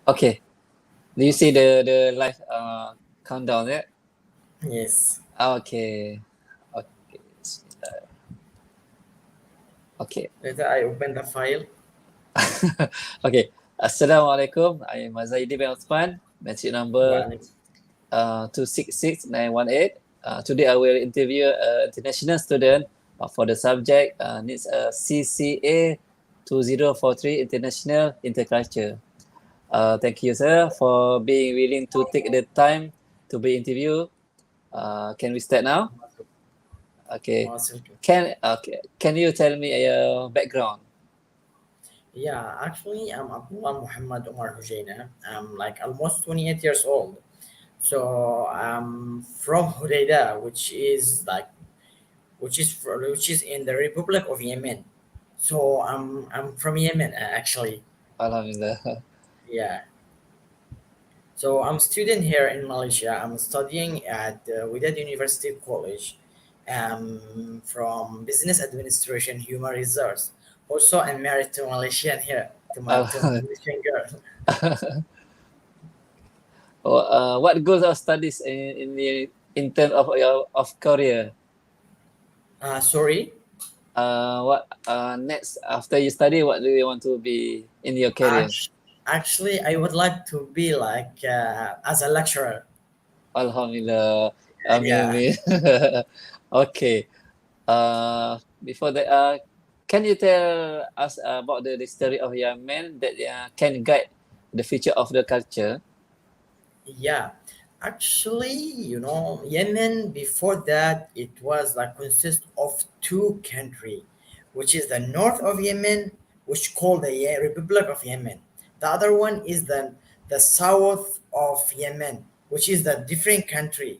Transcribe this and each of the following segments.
Okay. Do you see the live countdown? Yeah. Yes. Okay. Okay. Okay. Later I open the file. Okay. Assalamualaikum. I am Zaidi bin Osman. Message number Well, 266918. Today I will interview an international student for the subject needs a CCA 2043 International Interculture. Thank you, sir, for being willing to take the time to be interviewed. Can we start now? Okay. Muscle. Can you tell me your background? Yeah, actually, I'm Abdullah Muhammad Umar Hujaina. I'm like almost 28 years old. So I'm from Hodeida, which is in the Republic of Yemen. So I'm from Yemen actually. Alhamdulillah. Yeah. So I'm student here in Malaysia. I'm studying at Wydad University College, from Business Administration Human Resource. Also, I'm married to Malaysian here, to Alhamdulillah. Malaysian girl. What goals of studies in terms of your of career? Sorry. What next after you study? What do you want to be in your career? Act- Actually, I would like to be like as a lecturer. Alhamdulillah. Amin Yeah. amin. Okay. Before that, can you tell us about the history of Yemen that can guide the future of the culture? Yeah, actually, Yemen before that it was like consist of two country, which is the north of Yemen, which called the Republic of Yemen. The other one is the south of Yemen, which is the different country.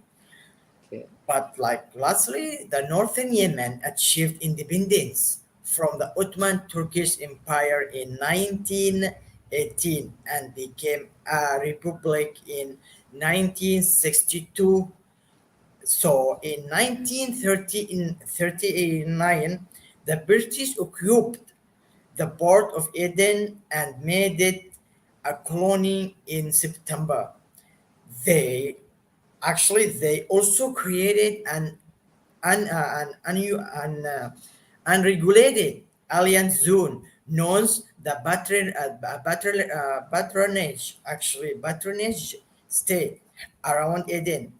Okay. But like lastly, the northern Yemen achieved independence from the Ottoman Turkish Empire in 1918 and became a republic in 1962. So in 1939, the British occupied the port of Eden and made it a colony in September. They they also created an unregulated alien zone known as the patronage state around Eden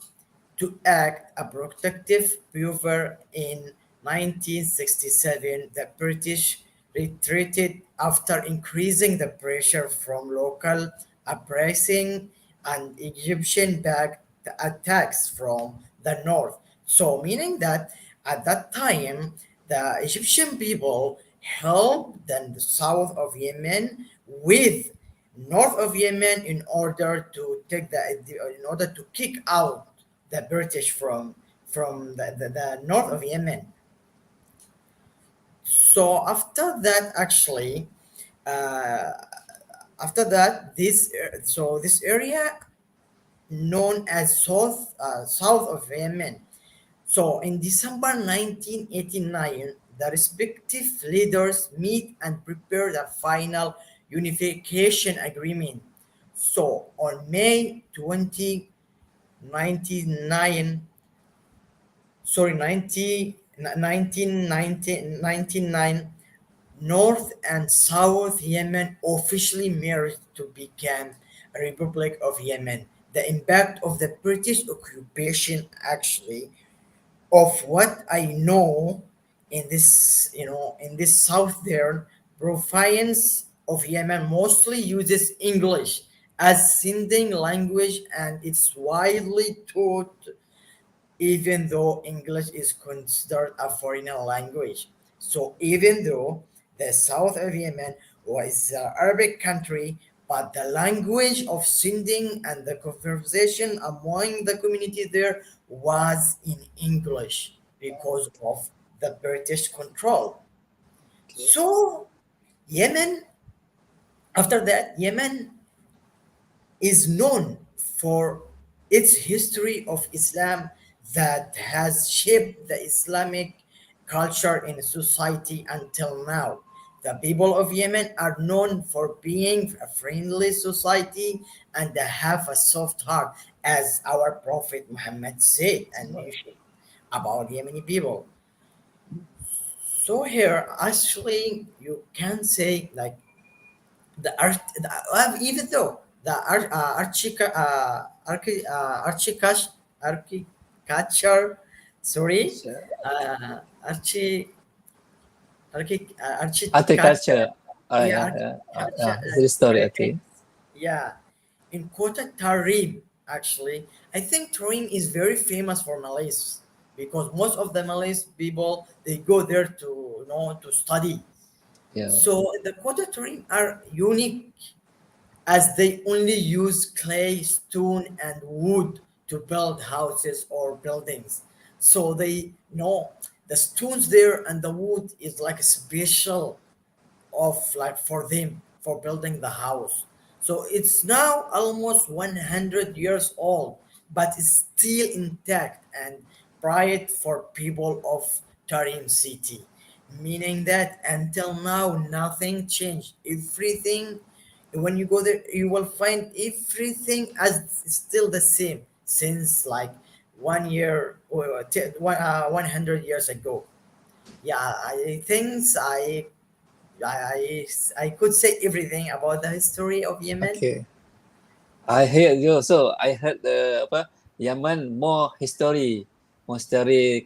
to act a protective buffer. In 1967, the British retreated after increasing the pressure from local uprising and Egyptian-backed attacks from the north. So, meaning that at that time, the Egyptian people helped the south of Yemen with north of Yemen in order to in order to kick out the British from the north of Yemen. So uh, after that, this area known as south of Yemen. So in December 1989, the respective leaders meet and prepare the final unification agreement. So on May 20, 99, sorry, 1999, North and South Yemen officially merged to become a Republic of Yemen. The impact of the British occupation actually of what I know in this south there, province of Yemen mostly uses English as sending language and it's widely taught even though English is considered a foreign language. So even though the south of Yemen was an Arabic country, but the language of sending and the conversation among the community there was in English because of the British control. Okay. So Yemen, after that, Yemen is known for its history of Islam that has shaped the Islamic culture in society until now. The people of Yemen are known for being a friendly society and they have a soft heart, as our Prophet Muhammad said and mentioned about Yemeni people. So here, actually, you can say like even though the architecture, sorry, Sure. archi architecture, Agriculture. Oh yeah, yeah, yeah. architecture, It's a story. sorry, Okay. yeah, in Kota Tarim, actually, I think Tarim is very famous for Malays because most of the Malays people they go there to to study. Yeah. So the Kota Tarim are unique as they only use clay, stone, and wood to build houses or buildings. So they know the stones there and the wood is like a special of like for them for building the house. So it's now almost 100 years old, but it's still intact and bright for people of Tarim city, meaning that until now nothing changed. Everything, when you go there, you will find everything as still the same since like 1 year or 100 years ago. Yeah, I think I could say everything about the history of Yemen. Okay. I hear you. So I heard the apa Yemen more history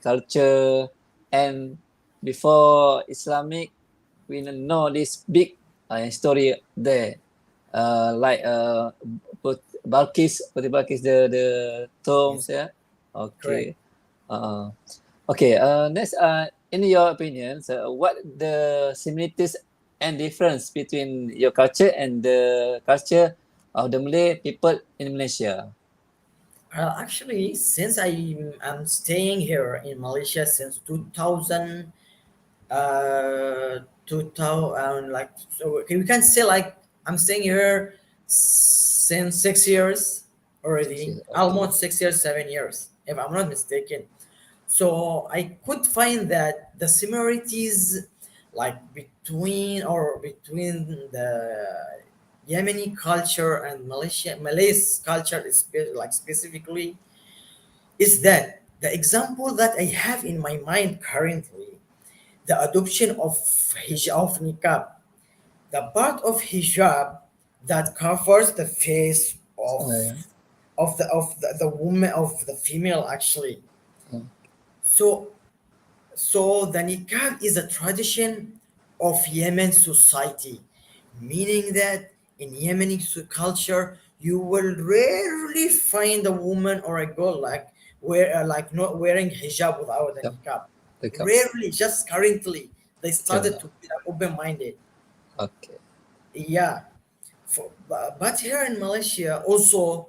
culture, and before Islamic we know this big story there. Like Balkis the Yes, tombs, yeah. correct. Okay. Uh, okay. Next, in your opinion, so what the similarities and difference between your culture and the culture of the Malay people in Malaysia? Actually, since am staying here in Malaysia since 2000, 2000 like so we can say like I'm staying here since 6 years already, Okay. almost 6 years, 7 years, if I'm not mistaken. So I could find that the similarities like between the Yemeni culture and Malay's culture is like specifically is that the example that I have in my mind currently, the adoption of hijab of niqab, the part of hijab that covers the face Yeah. of the woman of the female actually. Uh, So so the niqab is a tradition of Yemen society, meaning that in Yemeni culture you will rarely find a woman or a girl like not wearing hijab without a yeah. niqab. The cup. Rarely, just currently they started Yeah. to be like, open-minded. Okay. Yeah, but here in Malaysia also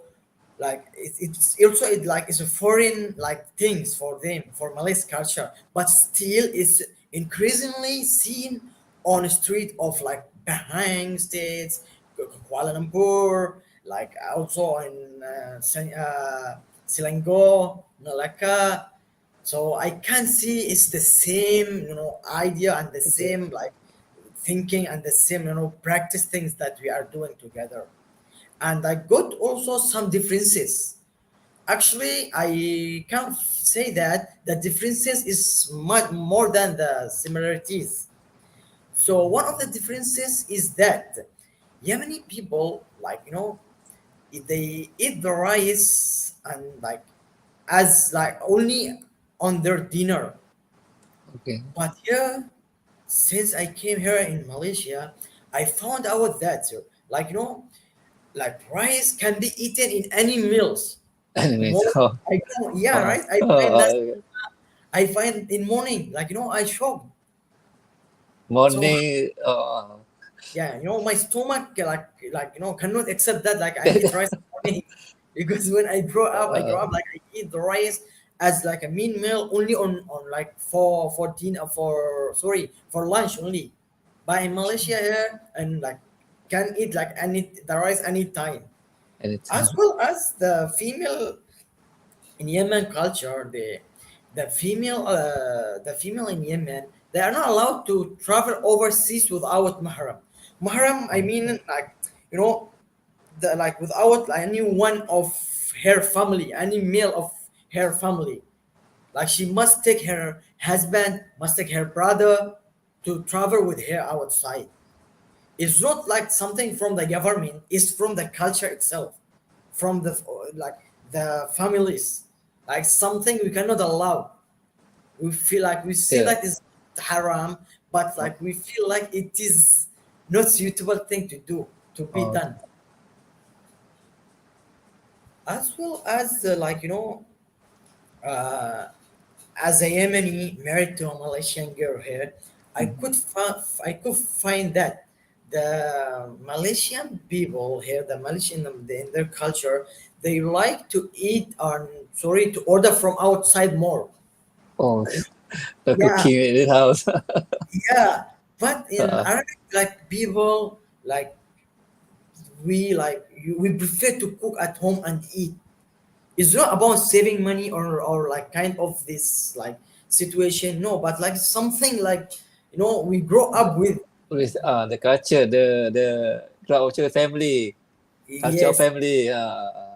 like it's also like it's a foreign like things for them for Malay's culture, but still it's increasingly seen on the street of like Pahang states, Kuala Lumpur, like also in Selangor, Malacca. So I can see it's the same idea and the Okay. same like thinking and the same practice things that we are doing together. And I got also some differences. Actually, I can't say that the differences is much more than the similarities. So one of the differences is that Yemeni people, like they eat the rice and like as like only on their dinner. Okay. But here, since I came here in Malaysia, I found out that like like rice can be eaten in any meals. Anyway, More, so I know, yeah, right. I find that uh, I find in morning, like I shocked. So morning. yeah, my stomach cannot accept that like I eat rice in the morning because when I grow uh, up like I eat the rice as like a mean meal only on like for dinner for lunch only. But in Malaysia here and like can eat like the rice anytime. As anytime. well as the female in Yemen culture, the female in Yemen They are not allowed to travel overseas without mahram. Mahram, I Oh, mean, like, you know, the, like without any one of her family, any male of her family. Like she must take her husband, must take her brother to travel with her outside. It's not like something from the government, it's from the culture itself, from the like the families. Like something we cannot allow. We feel like we see yeah. that is haram, but Oh, like we feel like it is not suitable thing to do, to be oh, done. As well as like, you know, uh, as a Yemeni married to a Malaysian girl here, mhm. I could find that the Malaysian people here, the Malaysian in their culture, they like to eat or sorry to order from outside more. Oh, You know? the Yeah, cooking in the house. yeah. But in uh, Arabic, like people like we prefer to cook at home and eat. It's not about saving money or like kind of this like situation, no, but like something like, you know, we grow the, up with. with the culture, the culture family, culture of Yes, family.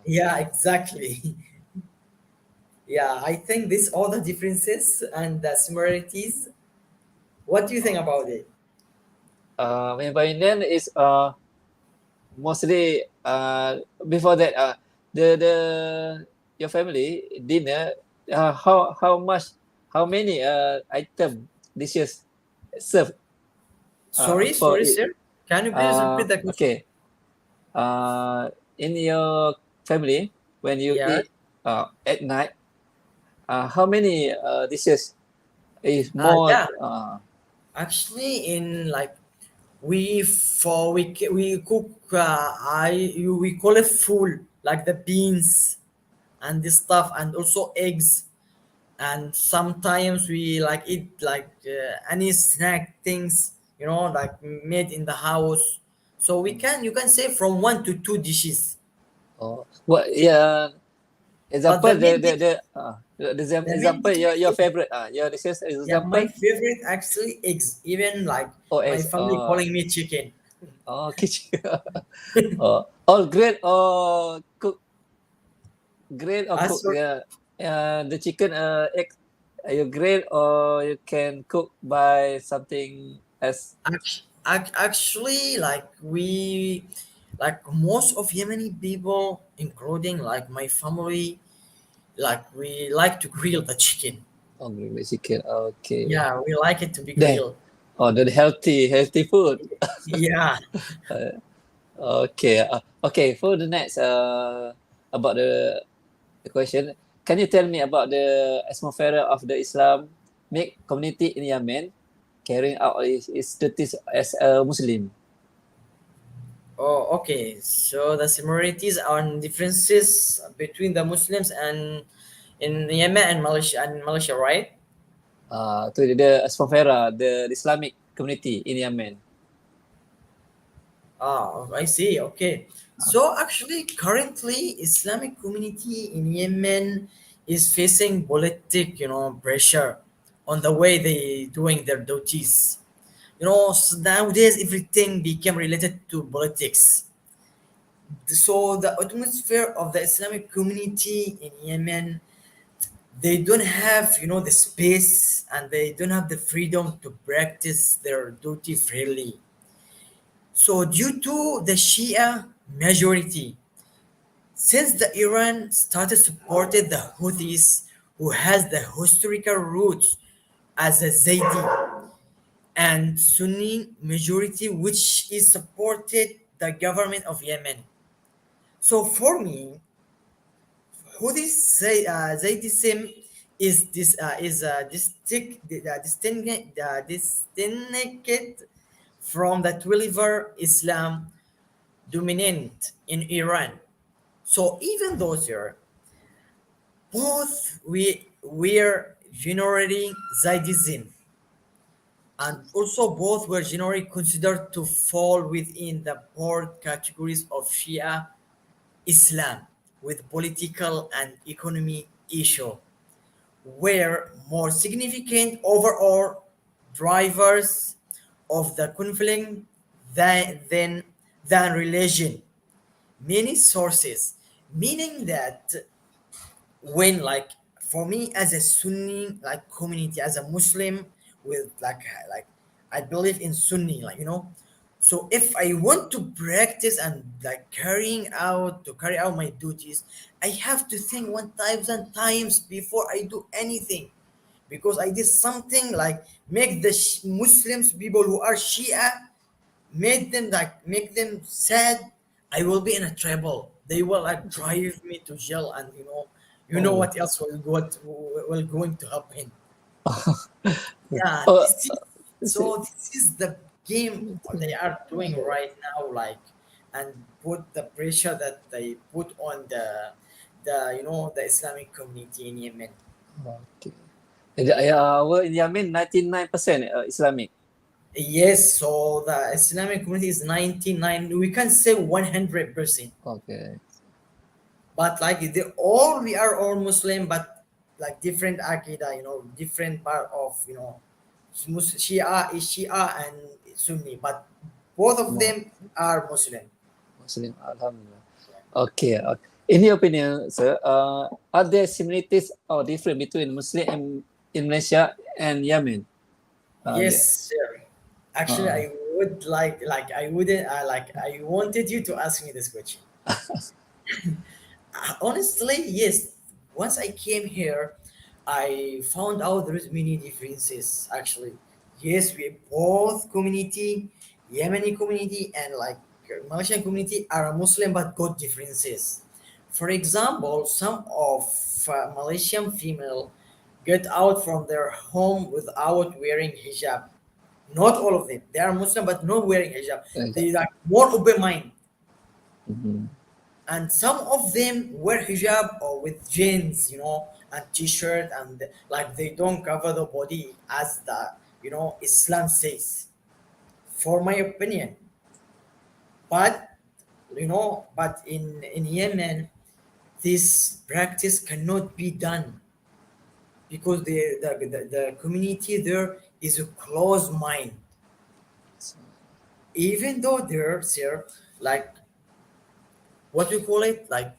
yeah, exactly. Yeah, I think this all the differences and the similarities. What do you think about it? In Indian is mostly before that the your family dinner how much how many item dishes served Sorry, for sorry, it. sir, can you please repeat the question? Okay. In your family, when you Yeah. eat at night, how many dishes is more? Yeah, actually in like we cook we call it full, like the beans and this stuff, and also eggs, and sometimes we like eat like any snack things, you know, like made in the house. So we can, you can say from 1 to 2 dishes. What? Yeah. But Example, the main dish, the the main example your dish, favorite your dishes yeah, my example. favorite actually eggs, even like Oh, my eggs. family calling me chicken. Kitchen. All grilled or cook, grilled or As cook. for Yeah. The chicken egg, you grill or you can cook by something else. actually, like we, like most of Yemeni people, including like my family, like we like to grill the chicken. Oh, grilled chicken. Okay. Yeah, we like it to be There. grilled. Oh, the healthy food. Yeah. Uh, okay. Okay. For the next about the question, can you tell me about the atmosphere of the Islamic community in Yemen carrying out its duties as a Muslim? Oh, okay. So the similarities and differences between the Muslims and in Yemen and Malaysia, right? To the atmosphere, the Islamic community in Yemen. Ah, I see. Okay. So actually, currently, Islamic community in Yemen is facing politic, you know, pressure on the way they doing their duties. You know, so nowadays everything became related to politics. So the atmosphere of the Islamic community in Yemen, they don't have, you know, the space and they don't have the freedom to practice their duty freely. So due to the Shia majority, since the Iran started supported the Houthis, who has the historical roots as a Zaydi, and Sunni majority, which is supported the government of Yemen. So for me, Houthis say Zaydism is this is distinct from the Twelver Islam dominant in Iran. So even those here, both we were generating Zaydism, and also both were generally considered to fall within the broad categories of Shia Islam with political and economy issue were more significant overall drivers of the conflict than religion. Many sources, meaning that when like for me as a Sunni like community as a Muslim with like I believe in Sunni so if I want to practice and like carry out my duties, I have to think 1,000 times before I do anything, because I did something like make the Muslims people who are Shia make them sad, I will be in a trouble. They will like drive me to jail, and Oh, what else will going to happen. Yeah, oh, this is the game they are doing right now, like, and put the pressure that they put on the Islamic community in Yemen. okay. Our in Yemen, 99% Islamic. Yes, so the Islamic community is 99. We can say 100%. Okay. But like we are all Muslim, but like different akida, different part of Shia is Shia and Sunni, but both of More them are Muslim. Muslim, Alhamdulillah. Okay. In your opinion, sir, are there similarities or difference between Muslim in Malaysia and Yemen? Yeah. Yes, sir. Actually, Uh, I would like I wouldn't like I wanted you to ask me this question. Honestly, yes. Once I came here, I found out there is many differences. Actually, yes, we both community, Yemeni community and like Malaysian community are Muslim but got differences. For example, some of Malaysian female get out from their home without wearing hijab. Not all of them. They are Muslim but not wearing hijab. yeah. They like more open mind, Mhm. and some of them wear hijab or with jeans and t-shirt, and like they don't cover the body as the Islam says, for my opinion. But but in Yemen this practice cannot be done, because the community there is a closed mind. So, Even though there's like what we call it, like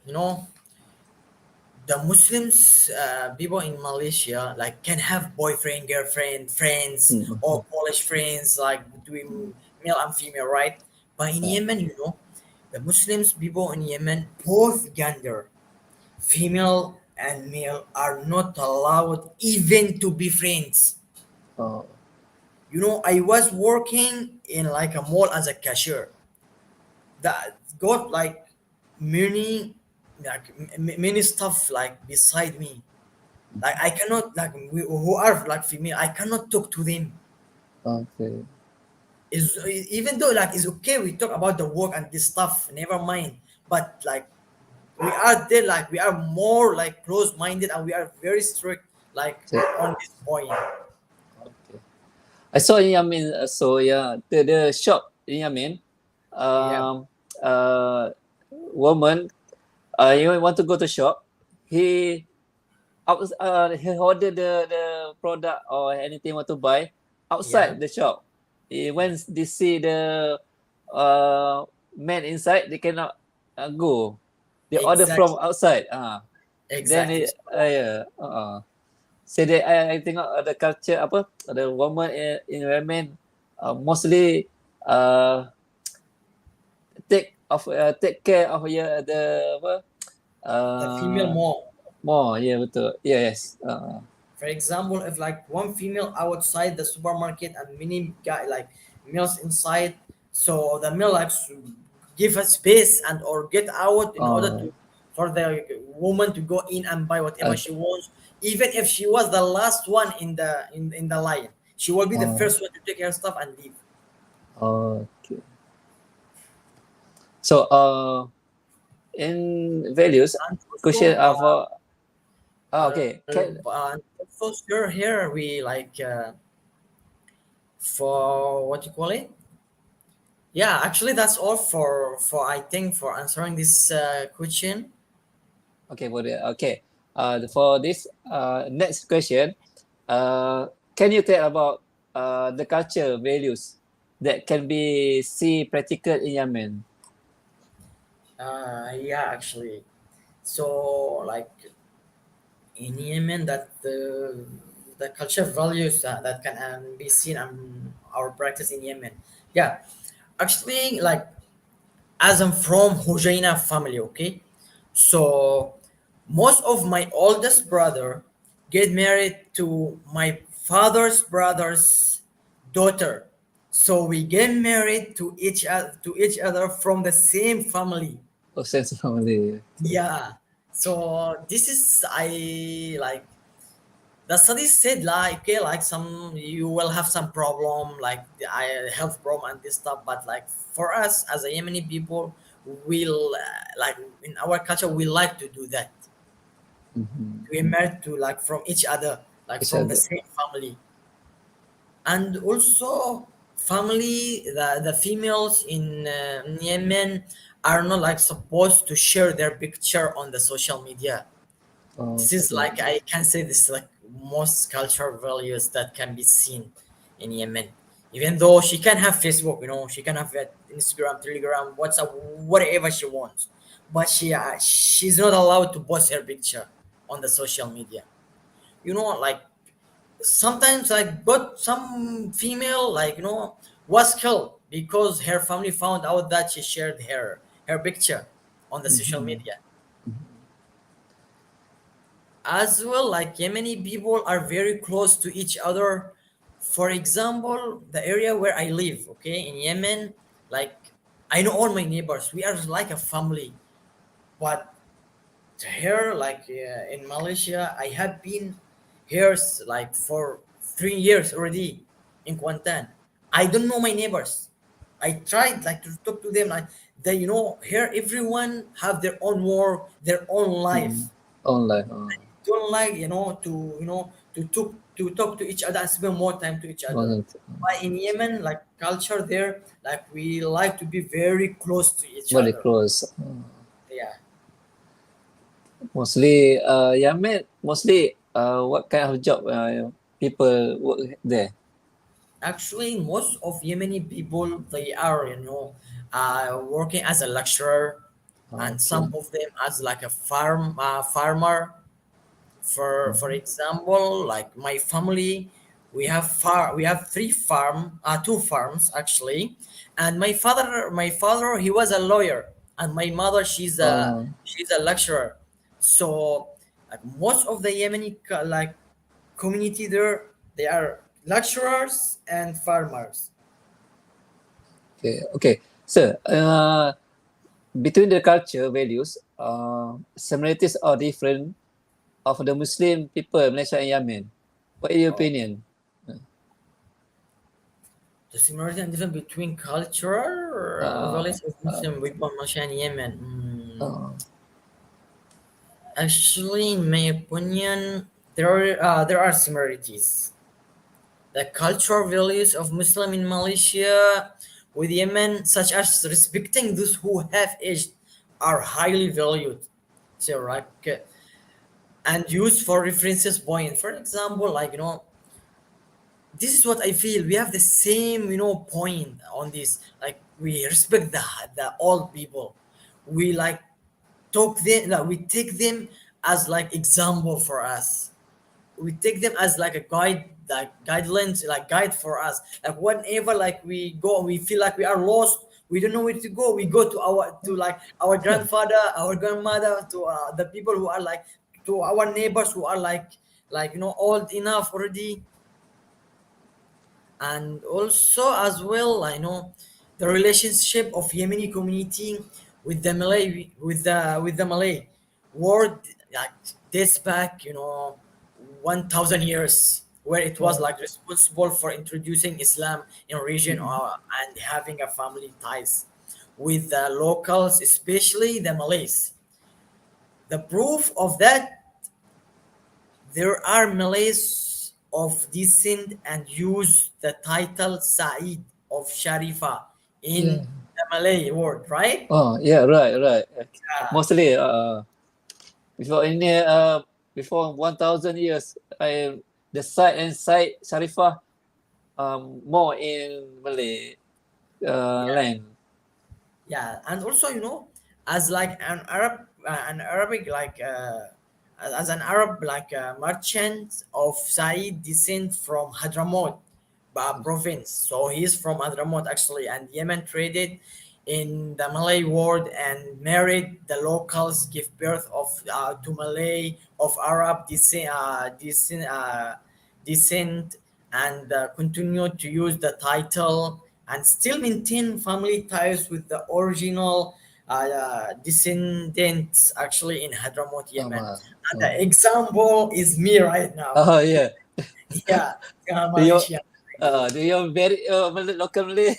the Muslims, people in Malaysia, like can have boyfriend, girlfriend, friends, or mhm. college friends, like between male and female, right? But in Yeah. Yemen, the Muslims, people in Yemen, both gender, female and male, are not allowed even to be friends. Oh, I was working in like a mall as a cashier. That got like many many stuff like beside me. Like I cannot like who are like female, I cannot talk to them. okay. Is even though like it's okay we talk about the work and this stuff, never mind. But like we are there, like we are more like close-minded and we are very strict like So, on this point. okay. I saw in Yemen, so yeah, the shop in Yemen, Yeah, um, woman, you want to go to shop, he he order the product or anything want to buy yeah, outside the shop. When they see the uh man inside, they cannot go. They order from exactly, outside. Then exactly. it, So yeah. So they, I tengok the culture apa, the woman in Yemen mostly uh take care of the apa the female uh more. more, yeah, betul, yes. For example, if like one female outside the supermarket and many guy like males inside, so the male like give a space and or get out in order uh, to for the woman to go in and buy whatever uh, she wants, even if she was the last one in the line, she will be the uh, first one to take her stuff and leave. okay. So in values, And question also, for okay, can and also here we like for what you call it. Yeah, actually, that's all for I think for answering this question. okay for the okay. For this next question, can you tell about the culture values that can be see practical in Yemen? Yeah, actually. So, like in Yemen, that the culture values that can be seen on our practice in Yemen. Yeah, actually, like as I'm from Hujaina family, okay, so most of my oldest brother get married to my father's brother's daughter. So we get married to each other from the same family. Oh, sense family. Yeah. So this is I like the studies said like okay like some you will have some problem like the health problem and this stuff, but like for us as a Yemeni people will like in our culture we like to do that. Mm-hmm. We married to like from each other like Each from the other. same family. And also family the females in Yemen are not like supposed to share their picture on the social media. This is Okay. like I can say this is like most cultural values that can be seen in Yemen. Even though she can have Facebook, she can have Instagram, Telegram, WhatsApp, whatever she wants, but she's not allowed to post her picture on the social media. Like sometimes like got some female was killed because her family found out that she shared her picture on the social Mm-hmm. media. As well, like Yemeni people are very close to each other. For example, the area where I live, okay, in Yemen, like I know all my neighbors. We are like a family. But here, like in Malaysia, I have been here like for 3 years already in Kuantan. I don't know my neighbors. I tried like to talk to them. Like they, here everyone have their own work, their own Mm-hmm. life. Online. Oh. Don't like to talk to each other and spend more time to each other. Online. But in Yemen, like culture there, like we like to be very close to each Very other. close. Yeah. Mostly, Yemen. Mostly, what kind of job people work there? Actually, most of Yemeni people they are working as a lecturer, and some Okay. of them as like a farmer. For Mm-hmm. example, like my family, we have two farms actually, and my father he was a lawyer, and my mother she's a lecturer. So like most of the Yemeni community there, they are lecturers and farmers. Okay. Okay. So, between the culture values, similarities or different of the Muslim people, Malaysia and Yemen. What is your Oh, opinion? the similarity and difference between cultural Uh, values of uh, Muslim people, Malaysia and Yemen. uh, Actually, in my opinion, there are similarities. The cultural values of Muslim in Malaysia with Yemen, such as respecting those who have aged, are highly valued. So, like, and used for references point. For example, like this is what I feel. We have the same, point on this. Like, we respect the old people. We like talk them. Like, we take them as like example for us. We take them as like a guide, like guidelines, like guide for us. Like whenever like we go, we feel like we are lost. We don't know where to go. We go to like our grandfather, our grandmother, to the people who are like to our neighbors who are like old enough already. And also as well I know the relationship of Yemeni community with the Malay world, like dates back 1000 years, where it was oh, like responsible for introducing Islam in region, mm, and having a family ties with the locals, especially the Malays. The proof of that, there are Malays of descent and use the title Said of Sharifa yeah. in the Malay word, right? Oh, yeah, right, right. Yeah. Mostly, before any, before 1,000 years, the site and site Sharifah. more in Malay land. Yeah, and also as like an Arabic like as an Arab like merchant of Said descent from Hadramaut province. So he's from Hadramaut actually, and Yemen traded in the Malay world and married the locals, give birth of to Malay of Arab descent, and continued to use the title and still maintain family ties with the original descendants actually in Hadramaut, Yemen. Wow. And the example is me right now. Oh yeah. Yeah, Do you Malaysia. do you very Malay, local Malay?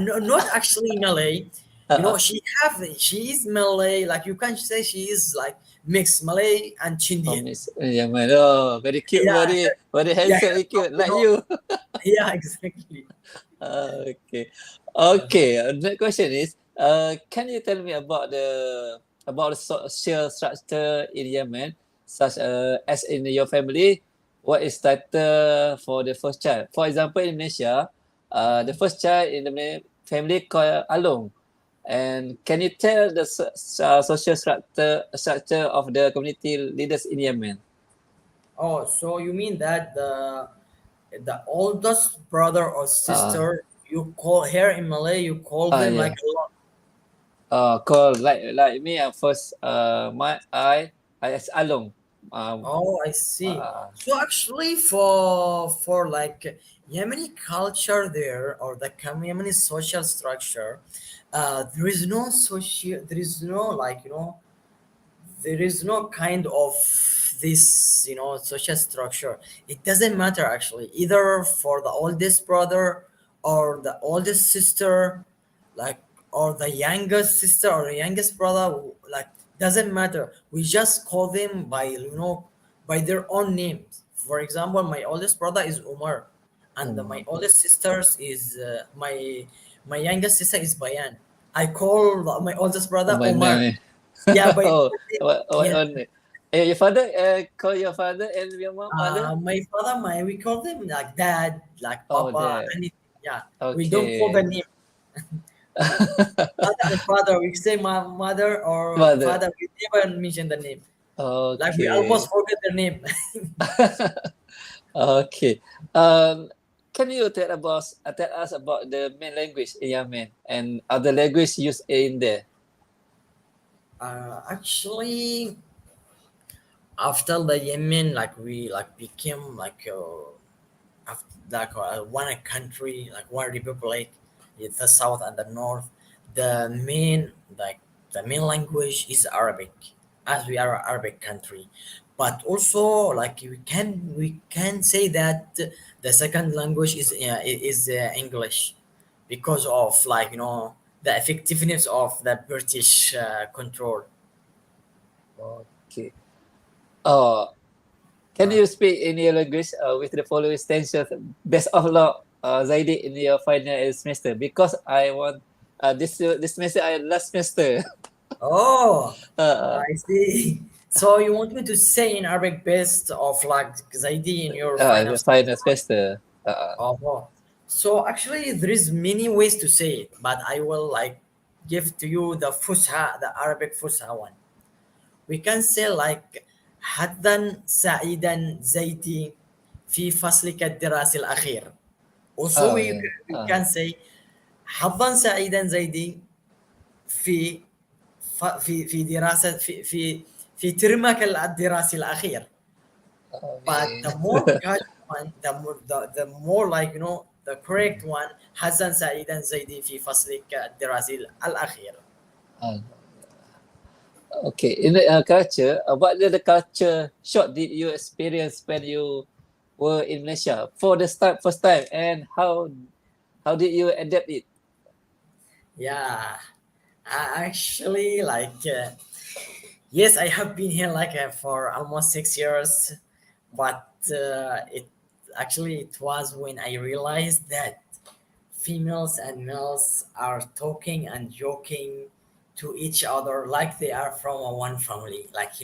No, not actually Malay. Uh, She is Malay. Like you can say she is like mixed Malay and oh, Chindian. Miss Yaman. Oh, very cute, Yeah, very yeah, handsome, very cute, you like know, you. yeah, exactly. Okay. Okay. Next question is, can you tell me about the social structure in Yemen, such as in your family? What is title for the first child? For example, in Malaysia, the first child in the family called Along. And can you tell the social structure of the community leaders in Yemen? Oh, so you mean that the oldest brother or Uh, sister, you call here in Malay, you call them like yeah. Allah. Call like me first I as Along. Um Oh, I see. uh, So actually, for like Yemeni culture there, or the Yemeni social structure, there is no like there is no kind of this social structure. It doesn't matter actually, either for the oldest brother or the oldest sister, like, or the youngest sister or the youngest brother, like, doesn't matter. We just call them by by their own names. For example, my oldest brother is Umar, and my um, oldest sisters is my youngest sister is Bayan. I call my oldest brother my Omar. name. Yeah, by Oh, name. what Yeah. on your father call your father and your mother? My father, we call them like dad, like Oh, papa, that. anything. Yeah, we don't call the Okay. name mother and father. We say my mother or Mother. father. We never mention the name. Like we almost Okay. forget their name. Okay. Um, can you tell us about the main language in Yemen and other language used in there? Actually, after the Yemen, like we like became like one country, like one republic, it's the south and the north. The main like the main language is Arabic, as we are an Arabic country. But also, like we can say that the second language is English, because of like the effectiveness of the British control. Okay. Oh, can Uh, you speak in your language with the following stanzas best of luck, Zaidi, in your final semester? Because I want this semester, I last semester. oh, uh, I see. So you want me to say in Arabic best of like Zaidi in your final the semester, final right? semester. Oh, so actually there is many ways to say it, but I will like give to you the Fusha, the Arabic Fusha one. We can say like حظا سعيدا زيدي في فصلك الدراسي الأخير. Also Oh, we yeah. we can say حظا سعيدا زيدي في في دراسة في ترمك الدراسي الأخير. But Okay. the more correct one, the more like the correct one, حسن سعيدا زيدي في فصلك الدراسي الأخير. Uh, okay. In the culture, what the culture shock did you experience when you were in Malaysia for the first time, and how did you adapt it? Yeah, actually, like yes, I have been here like for almost 6 years, but it was when I realized that females and males are talking and joking to each other like they are from a one family. Like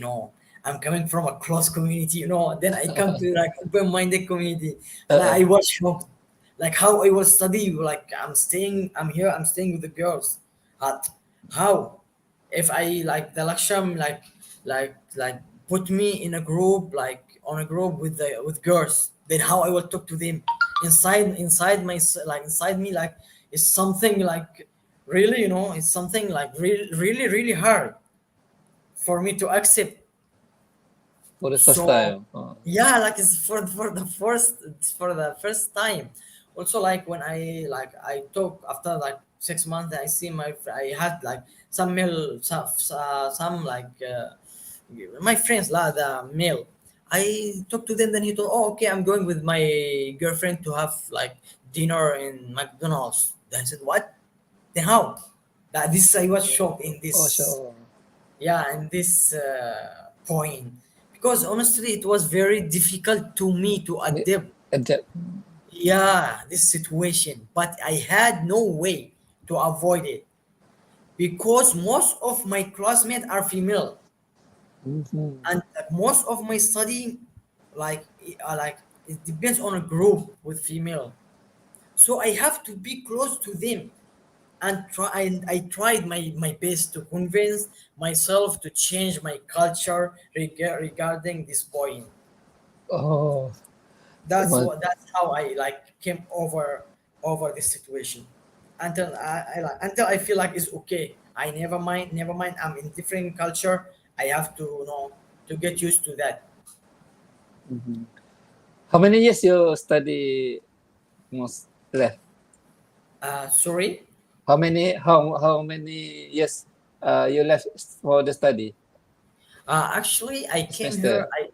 I'm coming from a close community, then I come to like open-minded community. Like Uh-uh. I was shocked, like how I was studying, like I'm staying with the girls. At how, if I like the laksham, like put me in a group, like on a group with girls, then how I will talk to them inside like inside me, like it's something like really, it's something like really really really hard for me to accept. For the first So time. Oh. yeah, like it's for the first time. Also, like when I talk after like 6 months, I see I had like some male some like my friends la the male. I talked to them, then he told, oh okay, I'm going with my girlfriend to have like dinner in McDonald's. Then I said, what? Then how? That this I was shocked in Oh, this, sure. yeah, in this point, because honestly it was very difficult to me to The- adapt, Adapt. yeah, this situation, but I had no way to avoid it, because most of my classmates are female, Mm-hmm. and most of my study, like it depends on a group with female, so I have to be close to them, and I tried my best to convince myself to change my culture regarding this point. Oh, well, That's how I like came over this situation, until until I feel like it's okay. I never mind. I'm in different culture. I have to to get used to that. mhm. How many years you study most left? Sorry. How many years you left for the study Actually, I came here. semester?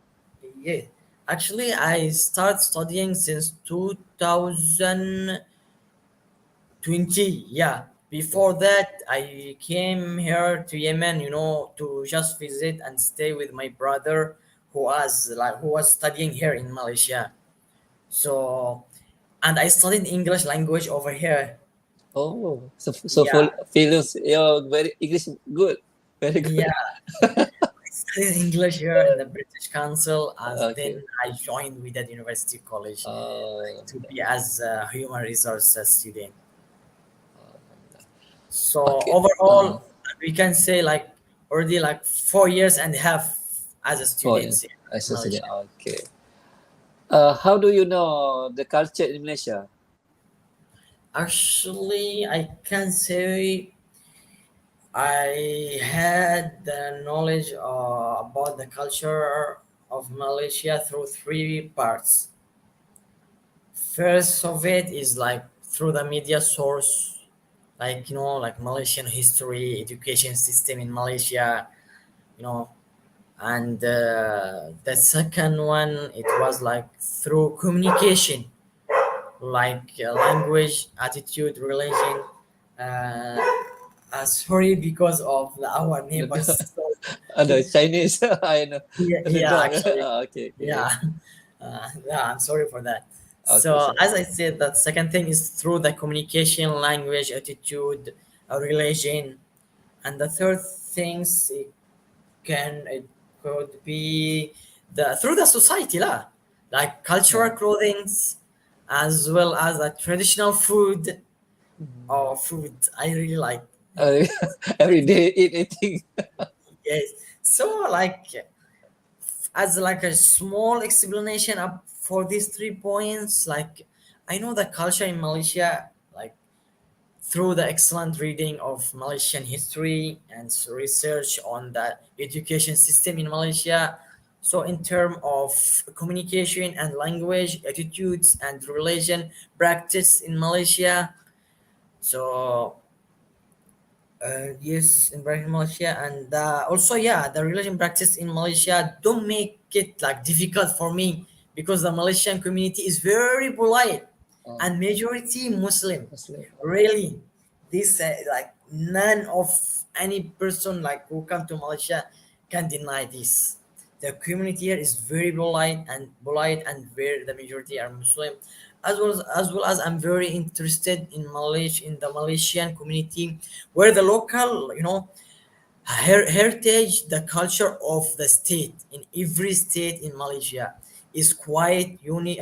Yeah. Actually, I start studying since 2020. Yeah. Before that, I came here to Yemen, to just visit and stay with my brother, who was studying here in Malaysia. So, and I studied English language over here. Oh, so for Yeah. Philus, you're very English good, very good. Yeah. I studied English here in the British Council, as Okay. then I joined with that university college, like, Oh, to be as a human resources student. So okay. overall, we can say like already like 4 years and a half as a Oh, student yeah. here I in see. Malaysia. Okay. How do you know the culture in Malaysia? Actually, I can say I had the knowledge about the culture of Malaysia through three parts. First of it is like through the media source, like like Malaysian history, education system in Malaysia, you know. And the second one, it was like through communication, like language, attitude, religion. Uh, sorry, because of our neighbors. So, The Chinese, I know. yeah, The yeah, dog. actually, Okay, okay. yeah. Yeah, I'm sorry for that. Okay, So sir. as I said, that second thing is through the communication, language, attitude, religion, and the third things, it could be the through the society lah, like cultural Yeah. clothings, as well as the traditional food, Mhm. or food I really like. Uh, every day eating. Yes. So like, as like a small explanation up for these 3 points, like I know the culture in Malaysia, like through the excellent reading of Malaysian history and research on the education system in Malaysia. So, in terms of communication and language, attitudes and religion practice in Malaysia, so yes, in Malaysia, and also yeah, the religion practice in Malaysia don't make it like difficult for me, because the Malaysian community is very polite Oh, and majority Muslim. Muslim. Really, this like none of any person like who come to Malaysia can deny this. The community here is very polite and very the majority are Muslim, as well as I'm very interested in the Malaysian community, where the local heritage, the culture of the state in every state in Malaysia is quite unique,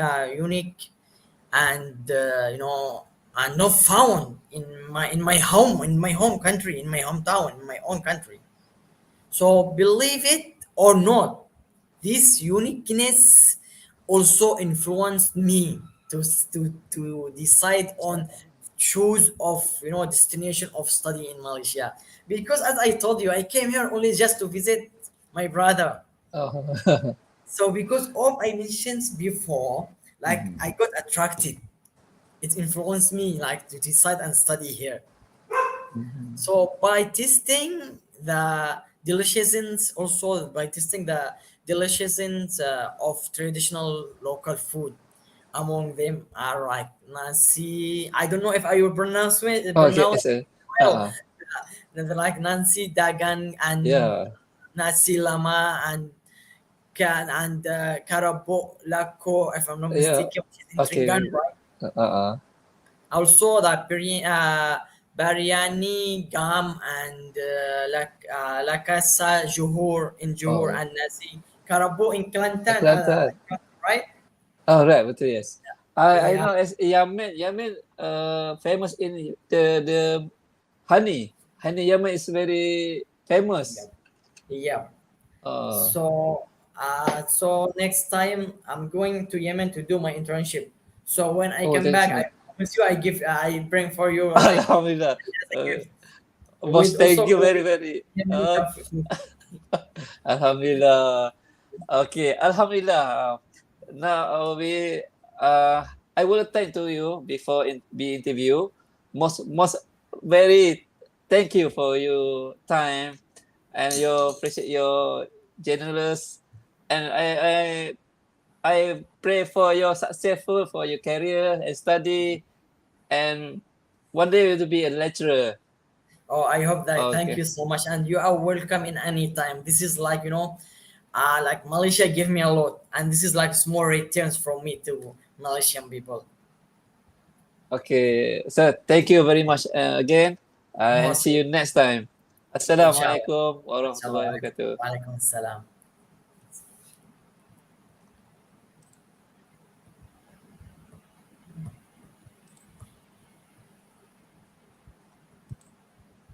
and and not found in my home country, in my hometown, in my own country. So believe it or not, this uniqueness also influenced me to decide on choose of destination of study in Malaysia, because as I told you, I came here only just to visit my brother. Oh. So because of I mentioned before, like Mhm. I got attracted, it influenced me like to decide and study here. Mhm. So by testing the deliciousness, also by testing the deliciousness of traditional local food, among them are like nasi. I don't know if I will Oh, okay, pronounce it's a, well. uh-uh. They're like nasi dagan and Yeah, nasi lama and can and karabo lako, if I'm not yeah. mistaken, which is in Trengganu, Okay. right? Uh-uh. Also the biryani gam and lakasa Johor in Johor, Oh, and nasi karabo in Kelantan, Kelantan. right? Oh, right, betul, yes. I Yeah, know as Yamin famous in the honey. Honey Yamin is very yeah, famous. yeah. Oh, So next time I'm going to Yemen to do my internship. So when I oh, come back, I international. promise you, I bring for you like Alhamdulillah. as a Uh, gift Boss, with thank also you very, with very. Yemeni food. Alhamdulillah. Okay, Alhamdulillah. Now uh I will thank to you before be interview. Most very thank you for your time and your appreciate your generous, and I pray for your successful for your career and study, and one day you will be a lecturer. Oh, I hope that. Thank Okay. you so much, and you are welcome in any time. This is like like Malaysia gave me a lot, and this is like small returns from me to Malaysian people. Okay, so thank you very much again, and Most see you next time. inshallah. Assalamualaikum warahmatullahi Inshallah. wabarakatuh. Walaikum salam.